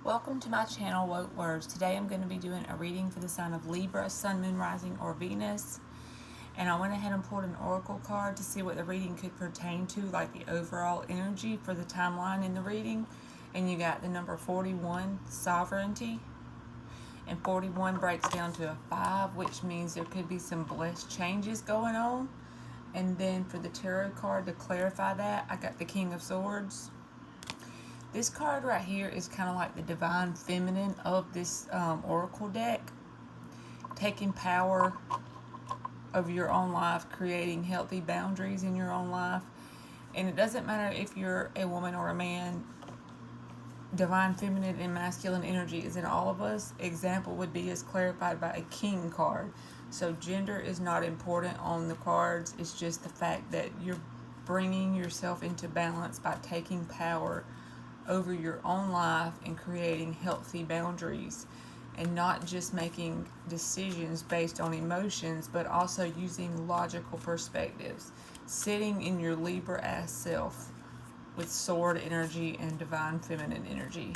Welcome to my channel, Woke Words. Today I'm going to be doing a reading for the sign of Libra, Sun, Moon, Rising, or Venus. And I went ahead and pulled an oracle card to see what the reading could pertain to, like the overall energy for the timeline in the reading. And you got the number 41, sovereignty. And 41 breaks down to a 5, which means there could be some blessed changes going on. And then for the tarot card to clarify that, I got the King of Swords. This card right here is kind of like the divine feminine of this oracle deck. Taking power of your own life, creating healthy boundaries in your own life. And it doesn't matter if you're a woman or a man. Divine feminine and masculine energy is in all of us. Example would be as clarified by a king card. So gender is not important on the cards. It's just the fact that you're bringing yourself into balance by taking power over your own life and creating healthy boundaries, and not just making decisions based on emotions, but also using logical perspectives, sitting in your Libra-ass self with sword energy and divine feminine energy.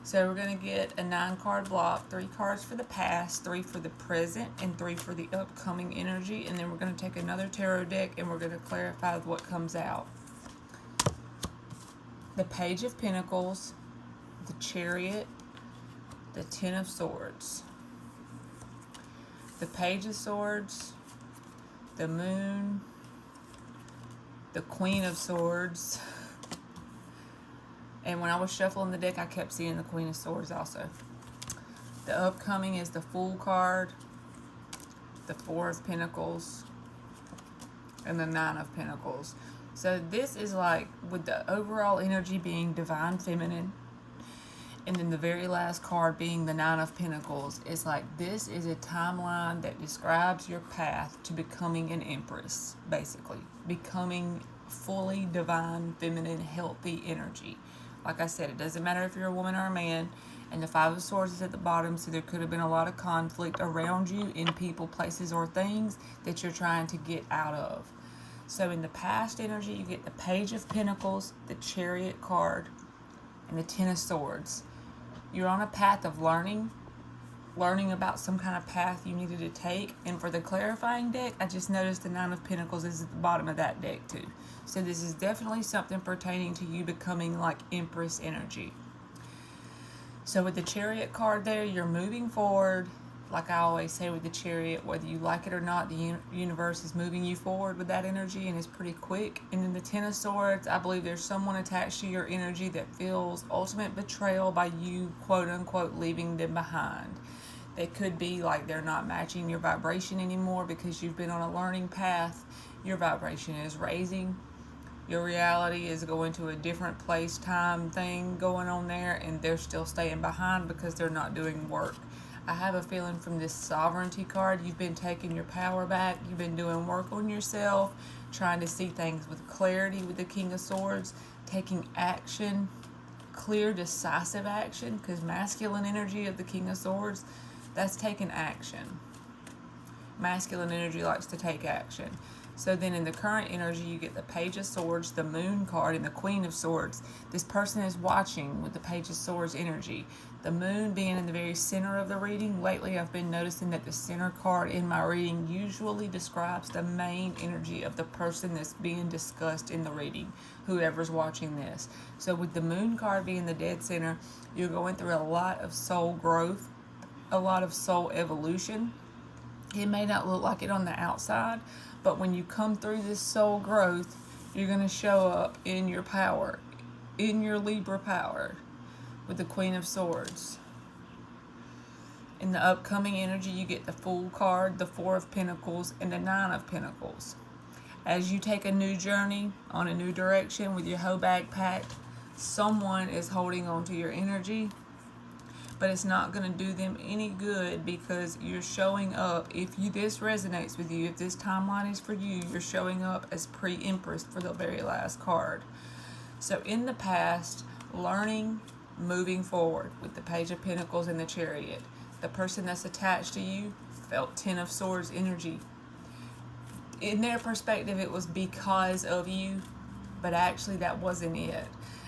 So we're going to get a 9-card block, 3 cards for the past, 3 for the present, and 3 for the upcoming energy. And then we're going to take another tarot deck and we're going to clarify what comes out. The Page of Pentacles, the Chariot, the Ten of Swords. The Page of Swords, the Moon, the Queen of Swords. And when I was shuffling the deck, I kept seeing the Queen of Swords also. The upcoming is the Fool card, the Four of Pentacles, and the Nine of Pentacles. So this is like with the overall energy being divine feminine, and then the very last card being the Nine of Pentacles. It's like this is a timeline that describes your path to becoming an empress, basically. Becoming fully divine, feminine, healthy energy. Like I said, it doesn't matter if you're a woman or a man. And the Five of Swords is at the bottom, so there could have been a lot of conflict around you in people, places, or things that you're trying to get out of. So in the past energy, you get the Page of Pentacles, the Chariot card, and the Ten of Swords. You're on a path of learning about some kind of path you needed to take. And for the clarifying deck, I just noticed the Nine of Pentacles is at the bottom of that deck too. So this is definitely something pertaining to you becoming like Empress energy. So with the Chariot card there, you're moving forward. Like I always say with the Chariot, whether you like it or not, the universe is moving you forward with that energy, and it's pretty quick. And then the Ten of Swords, I believe there's someone attached to your energy that feels ultimate betrayal by you, quote unquote, leaving them behind. They could be like they're not matching your vibration anymore because you've been on a learning path. Your vibration is raising. Your reality is going to a different place, time thing going on there, and they're still staying behind because they're not doing work. I have a feeling from this sovereignty card, you've been taking your power back. You've been doing work on yourself, trying to see things with clarity with the King of Swords, taking action, clear, decisive action, because masculine energy of the King of Swords, that's taking action. Masculine energy likes to take action. So then in the current energy, you get the Page of Swords, the Moon card, and the Queen of Swords. This person is watching with the Page of Swords energy. The Moon being in the very center of the reading. Lately, I've been noticing that the center card in my reading usually describes the main energy of the person that's being discussed in the reading, whoever's watching this. So with the Moon card being the dead center, you're going through a lot of soul growth, a lot of soul evolution. It may not look like it on the outside, but when you come through this soul growth, you're going to show up in your power, in your Libra power, with the Queen of Swords. In the upcoming energy, you get the Fool card, the Four of Pentacles, and the Nine of Pentacles. As you take a new journey on a new direction with your whole bag packed, someone is holding on to your energy, but it's not going to do them any good because you're showing up. If this resonates with you, if this timeline is for you, you're showing up as pre-Empress for the very last card. So in the past, learning, moving forward with the Page of Pentacles and the Chariot. The person that's attached to you felt Ten of Swords energy. In their perspective, it was because of you, but actually that wasn't it.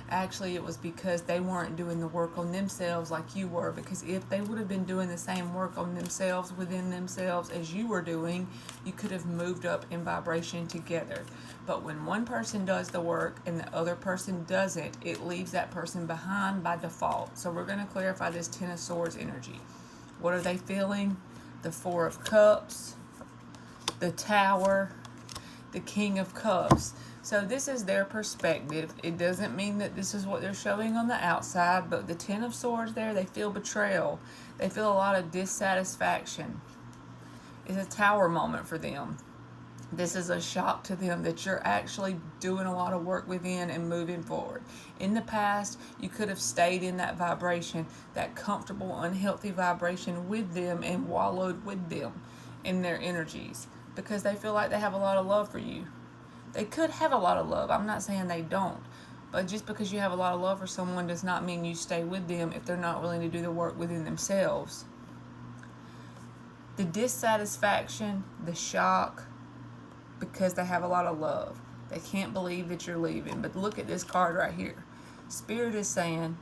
Actually, it was because they weren't doing the work on themselves like you were. Because if they would have been doing the same work on themselves, within themselves, as you were doing, you could have moved up in vibration together. But when one person does the work and the other person doesn't, it leaves that person behind by default. So we're going to clarify this Ten of Swords energy. What are they feeling? The Four of Cups, the Tower, the King of Cups. So this is their perspective. It doesn't mean that this is what they're showing on the outside, but the Ten of Swords there, they feel betrayal. They feel a lot of dissatisfaction. It's a Tower moment for them. This is a shock to them that you're actually doing a lot of work within and moving forward. In the past, you could have stayed in that vibration, that comfortable, unhealthy vibration with them and wallowed with them in their energies because they feel like they have a lot of love for you. They could have a lot of love. I'm not saying they don't. But just because you have a lot of love for someone does not mean you stay with them if they're not willing to do the work within themselves. The dissatisfaction, the shock, because they have a lot of love. They can't believe that you're leaving. But look at this card right here. Spirit is saying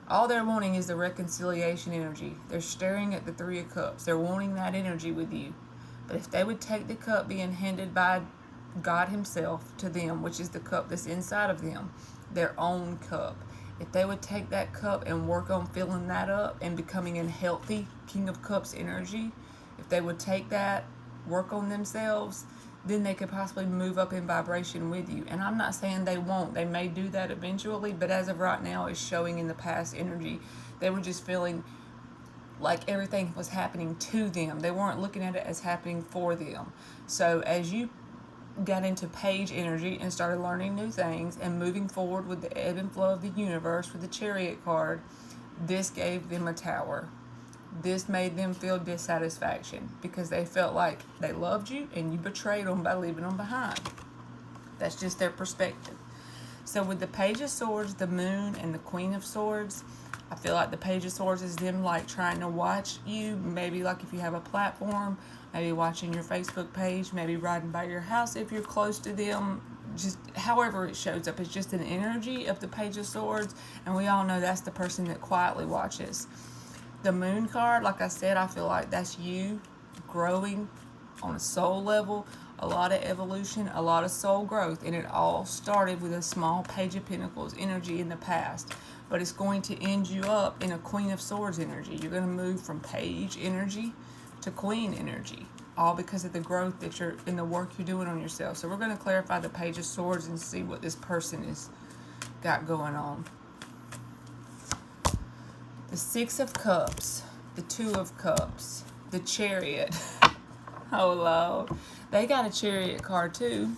all they're wanting is the reconciliation energy. They're staring at the Three of Cups. They're wanting that energy with you. But if they would take the cup being handed by God himself to them, which is the cup that's inside of them, their own cup, if they would take that cup and work on filling that up and becoming a healthy King of Cups energy, if they would take that, work on themselves, then they could possibly move up in vibration with you. And I'm not saying they won't. They may do that eventually, but as of right now, it's showing in the past energy. They were just feeling like everything was happening to them. They weren't looking at it as happening for them. So as you got into page energy and started learning new things and moving forward with the ebb and flow of the universe with the Chariot card, this gave them a Tower. This made them feel dissatisfaction because they felt like they loved you and you betrayed them by leaving them behind. That's just their perspective. So with the Page of Swords, the Moon, and the Queen of Swords, I feel like the Page of Swords is them like trying to watch you. Maybe like if you have a platform, maybe watching your Facebook page, maybe riding by your house if you're close to them. Just however it shows up, it's just an energy of the Page of Swords, and we all know that's the person that quietly watches. The Moon card, like I said, I feel like that's you growing on a soul level, a lot of evolution, a lot of soul growth, and it all started with a small Page of Pentacles energy in the past, but it's going to end you up in a Queen of Swords energy. You're going to move from Page energy to Queen energy, all because of the growth that you're in the work you're doing on yourself. So we're going to clarify the Page of Swords and see what this person has got going on. The Six of Cups, the Two of Cups, the Chariot. Oh, Lord. They got a Chariot card too.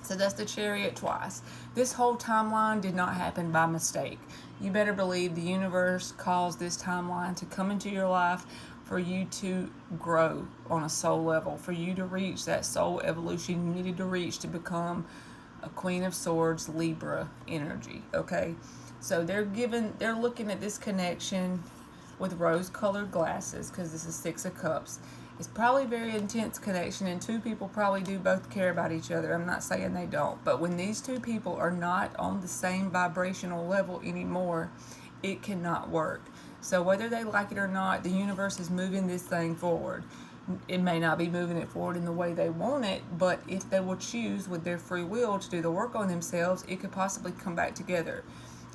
So that's the Chariot twice. This whole timeline did not happen by mistake. You better believe the universe caused this timeline to come into your life for you to grow on a soul level, for you to reach that soul evolution you needed to reach to become a Queen of Swords, Libra energy, okay? So they're looking at this connection with rose-colored glasses because this is Six of Cups. It's probably a very intense connection, and two people probably do both care about each other. I'm not saying they don't, but when these two people are not on the same vibrational level anymore, it cannot work. So whether they like it or not, the universe is moving this thing forward. It may not be moving it forward in the way they want it, but if they will choose with their free will to do the work on themselves, it could possibly come back together.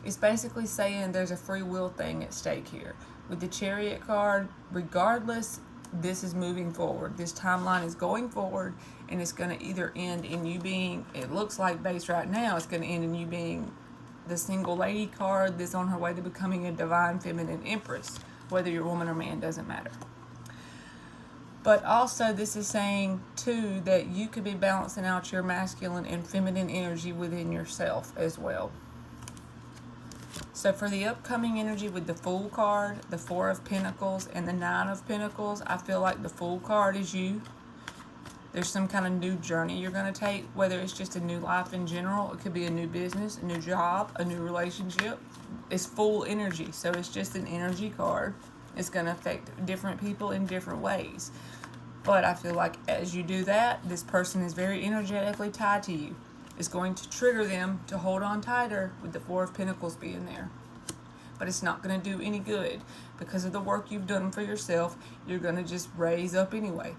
It's basically saying there's a free will thing at stake here. With the Chariot card, regardless, this is moving forward. This timeline is going forward, and it's going to either end in you being, it looks like based right now, it's going to end in you being the single lady card that's on her way to becoming a divine feminine empress. Whether you're woman or man, doesn't matter. But also this is saying too that you could be balancing out your masculine and feminine energy within yourself as well. So for the upcoming energy with the Fool card, the Four of Pentacles, and the Nine of Pentacles, I feel like the Fool card is you. There's some kind of new journey you're going to take, whether it's just a new life in general. It could be a new business, a new job, a new relationship. It's Fool energy, so it's just an energy card. It's going to affect different people in different ways. But I feel like as you do that, this person is very energetically tied to you. is going to trigger them to hold on tighter with the Four of Pentacles being there. But it's not going to do any good. Because of the work you've done for yourself, you're going to just raise up anyway.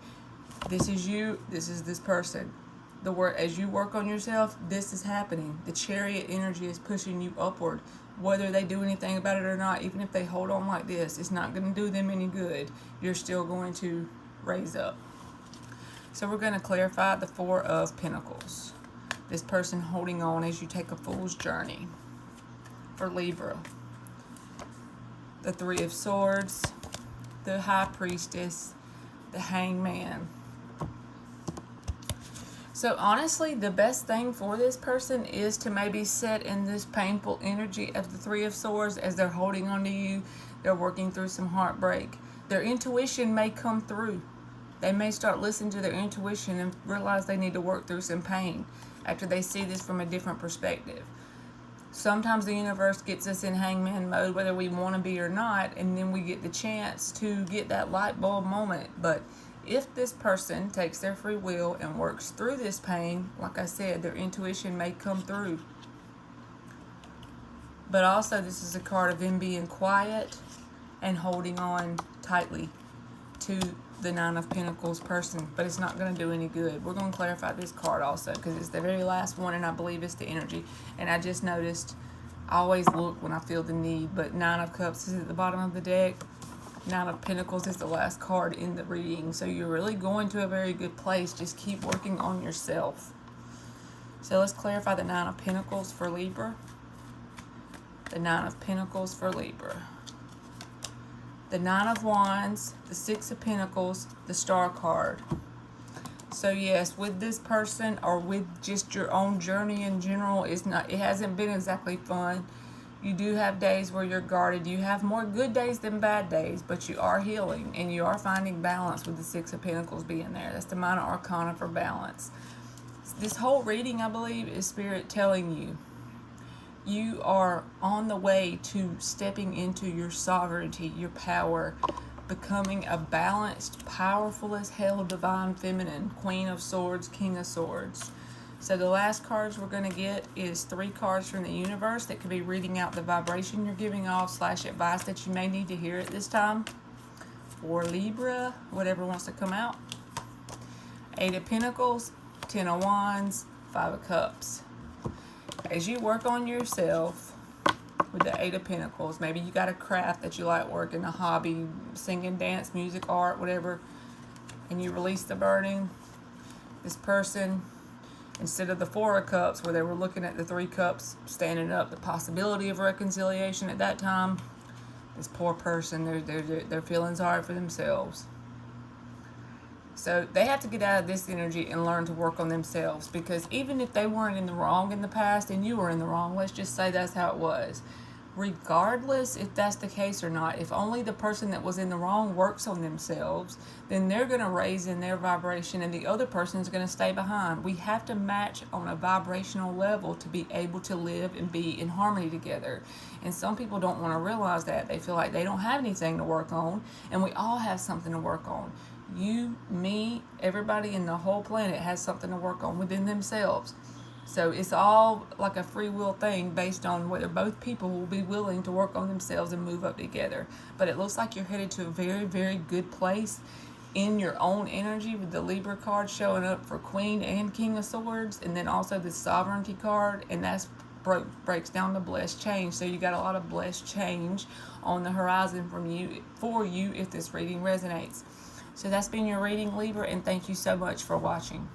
This is you, this is this person. As you work on yourself, this is happening. The Chariot energy is pushing you upward. Whether they do anything about it or not, even if they hold on like this, it's not going to do them any good. You're still going to raise up. So we're going to clarify the Four of Pentacles. This person holding on as you take a fool's journey. For Libra. The Three of Swords, the High Priestess, the Hangman. So honestly, the best thing for this person is to maybe sit in this painful energy of the Three of Swords as they're holding on to you. They're working through some heartbreak. Their intuition may come through. They may start listening to their intuition and realize they need to work through some pain after they see this from a different perspective. Sometimes the universe gets us in hangman mode, whether we want to be or not, and then we get the chance to get that light bulb moment. But if this person takes their free will and works through this pain, like I said, their intuition may come through. But also, this is a card of them being quiet and holding on tightly to the Nine of Pentacles person, but it's not going to do any good. We're going to clarify this card also because it's the very last one, and I believe it's the energy. And I just noticed, I always look when I feel the need, but Nine of Cups is at the bottom of the deck. Nine of Pentacles is the last card in the reading, so you're really going to a very good place. Just keep working on yourself. So let's clarify the Nine of Pentacles for Libra. The Nine of Pentacles for Libra. The Nine of Wands, the Six of Pentacles, the Star card. So yes, with this person or with just your own journey in general, it hasn't been exactly fun. You do have days where you're guarded. You have more good days than bad days, but you are healing and you are finding balance with the Six of Pentacles being there. That's the minor arcana for balance. This whole reading, I believe, is Spirit telling you you are on the way to stepping into your sovereignty, your power, becoming a balanced, powerful as hell, divine feminine, Queen of Swords, King of Swords. So the last cards we're going to get is 3 cards from the universe that could be reading out the vibration you're giving off / advice that you may need to hear at this time. For Libra, whatever wants to come out. 8 of Pentacles, 10 of Wands, 5 of Cups. As you work on yourself with the 8 of Pentacles, maybe you got a craft that you like working, a hobby, singing, dance, music, art, whatever, and you release the burden. This person, instead of the 4 of Cups, where they were looking at the 3 cups, standing up, the possibility of reconciliation at that time, this poor person, their feelings hard for themselves. So they have to get out of this energy and learn to work on themselves, because even if they weren't in the wrong in the past and you were in the wrong, let's just say that's how it was. Regardless if that's the case or not, if only the person that was in the wrong works on themselves, then they're going to raise in their vibration and the other person is going to stay behind. We have to match on a vibrational level to be able to live and be in harmony together. And some people don't want to realize that. They feel like they don't have anything to work on, and we all have something to work on. You, me, everybody in the whole planet has something to work on within themselves. So it's all like a free will thing based on whether both people will be willing to work on themselves and move up together. But it looks like you're headed to a very, very good place in your own energy, with the Libra card showing up for Queen and King of Swords, and then also the Sovereignty card, and that's breaks down the blessed change. So you got a lot of blessed change on the horizon for you if this reading resonates. So that's been your reading, Libra, and thank you so much for watching.